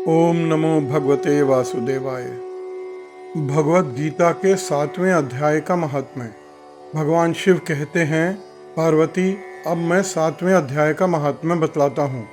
ओम नमो भगवते वासुदेवाय। भगवत गीता के 7वें अध्याय का महात्म्य। भगवान शिव कहते हैं, पार्वती, अब मैं 7वें अध्याय का महात्म्य बतलाता हूँ,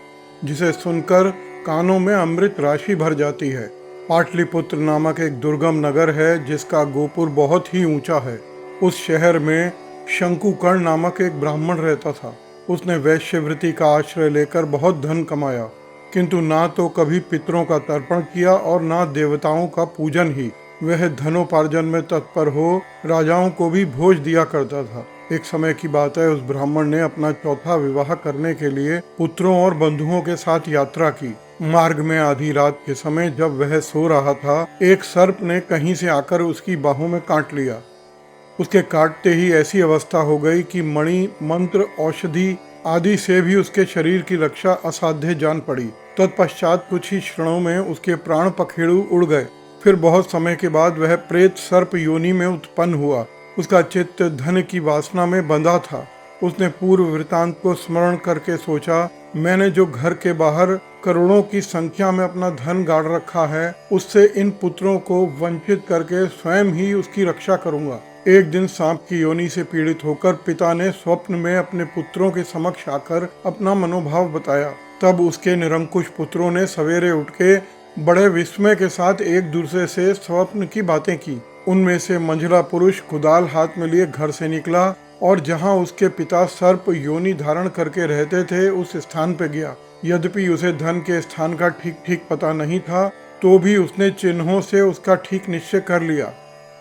जिसे सुनकर कानों में अमृत राशि भर जाती है। पाटलिपुत्र नामक एक दुर्गम नगर है, जिसका गोपुर बहुत ही ऊंचा है। उस शहर में शंकुकर्ण नामक एक ब्राह्मण रहता था। उसने वैश्यवृत्ति का आश्रय लेकर बहुत धन कमाया, किंतु ना तो कभी पितरों का तर्पण किया और ना देवताओं का पूजन ही। वह धनोपार्जन में तत्पर हो राजाओं को भी भोज दिया करता था। एक समय की बात है, उस ब्राह्मण ने अपना चौथा विवाह करने के लिए पुत्रों और बंधुओं के साथ यात्रा की। मार्ग में आधी रात के समय जब वह सो रहा था, एक सर्प ने कहीं से आकर उसकी बाहों में काट लिया। उसके काटते ही ऐसी अवस्था हो गई कि मणि, मंत्र, औषधि आदि से भी उसके शरीर की रक्षा असाध्य जान पड़ी। तत्पश्चात कुछ ही क्षणों में उसके प्राण पखेरु उड़ गए। फिर बहुत समय के बाद वह प्रेत सर्प योनि में उत्पन्न हुआ। उसका चित्त धन की वासना में बंधा था। उसने पूर्व वृतांत को स्मरण करके सोचा, मैंने जो घर के बाहर करोड़ों की संख्या में अपना धन गाड़ रखा है, उससे इन पुत्रों को वंचित करके स्वयं ही उसकी रक्षा करूंगा। एक दिन सांप की योनि से पीड़ित होकर पिता ने स्वप्न में अपने पुत्रों के समक्ष आकर अपना मनोभाव बताया। तब उसके निरंकुश पुत्रों ने सवेरे उठ के बड़े विस्मय के साथ एक दूसरे से स्वप्न की बातें की। उनमें से मंझला पुरुष कुदाल हाथ में लिए घर से निकला और जहां उसके पिता सर्प योनि धारण करके रहते थे, उस स्थान पर गया। यद्यपि उसे धन के स्थान का ठीक ठीक पता नहीं था, तो भी उसने चिन्हों से उसका ठीक निश्चय कर लिया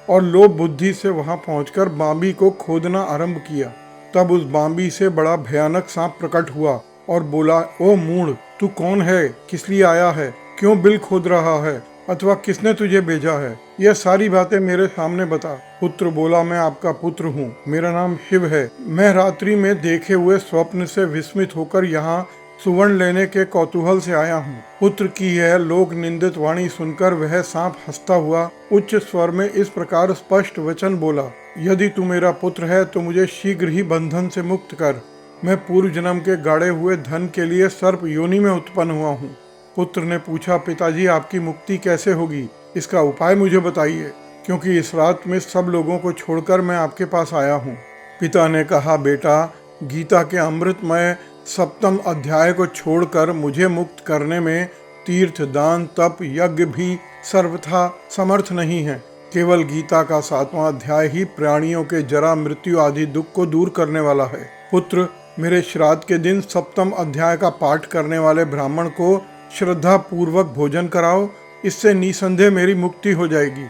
और लोभ बुद्धि से वहां पहुंचकर बांबी को खोदना आरंभ किया। तब उस बांबी से बड़ा भयानक सांप प्रकट हुआ और बोला, ओ मूढ़, तू कौन है, किस लिए आया है, क्यों बिल खोद रहा है, अथवा किसने तुझे भेजा है? यह सारी बातें मेरे सामने बता। पुत्र बोला, मैं आपका पुत्र हूँ, मेरा नाम शिव है। मैं रात्रि में देखे हुए स्वप्न से विस्मित होकर यहाँ सुवर्ण लेने के कौतूहल से आया हूँ। पुत्र की यह लोक निंदित वाणी सुनकर वह सांप हंसता हुआ उच्च स्वर में इस प्रकार स्पष्ट वचन बोला, यदि तू मेरा पुत्र है तो मुझे शीघ्र ही बंधन से मुक्त कर। मैं पूर्व जन्म के गाड़े हुए धन के लिए सर्प योनि में उत्पन्न हुआ हूँ। पुत्र ने पूछा, पिताजी, आपकी मुक्ति कैसे होगी, इसका उपाय मुझे बताइए, क्योंकि इस रात में सब लोगों को छोड़कर मैं आपके पास आया हूँ। पिता ने कहा, बेटा, गीता के अमृतमय 7वें अध्याय को छोड़कर मुझे मुक्त करने में तीर्थ, दान, तप, यज्ञ भी सर्वथा समर्थ नहीं है। केवल गीता का 7वां अध्याय ही प्राणियों के जरा, मृत्यु आदि दुख को दूर करने वाला है। पुत्र, मेरे श्राद्ध के दिन 7वें अध्याय का पाठ करने वाले ब्राह्मण को श्रद्धा पूर्वक भोजन कराओ, इससे निसंदेह मेरी मुक्ति हो जाएगी।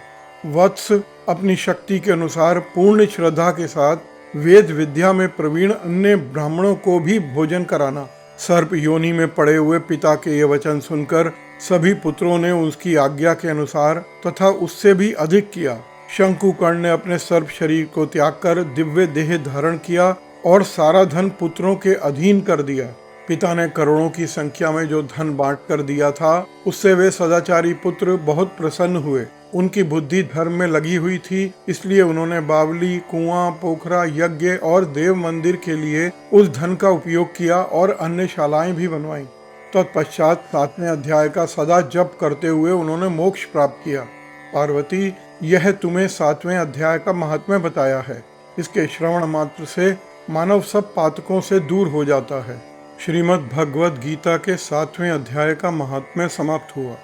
वत्स, अपनी शक्ति के अनुसार पूर्ण श्रद्धा के साथ वेद विद्या में प्रवीण अन्य ब्राह्मणों को भी भोजन कराना। सर्प योनि में पड़े हुए पिता के ये वचन सुनकर सभी पुत्रों ने उसकी आज्ञा के अनुसार तथा उससे भी अधिक किया। शंकुकर्ण ने अपने सर्प शरीर को त्याग कर दिव्य देह धारण किया और सारा धन पुत्रों के अधीन कर दिया। पिता ने करोड़ों की संख्या में जो धन बांट कर दिया था, उससे वे सदाचारी पुत्र बहुत प्रसन्न हुए। उनकी बुद्धि धर्म में लगी हुई थी, इसलिए उन्होंने बावली, कुआं, पोखरा, यज्ञ और देव मंदिर के लिए उस धन का उपयोग किया और अन्य शालाएं भी बनवाईं। तत्पश्चात 7वें अध्याय का सदा जप करते हुए उन्होंने मोक्ष प्राप्त किया। पार्वती, यह तुम्हें 7वें अध्याय का महात्म्य बताया है। इसके श्रवण मात्र से मानव सब पातकों से दूर हो जाता है। श्रीमद् भगवद गीता के 7वें अध्याय का महात्म्य समाप्त हुआ।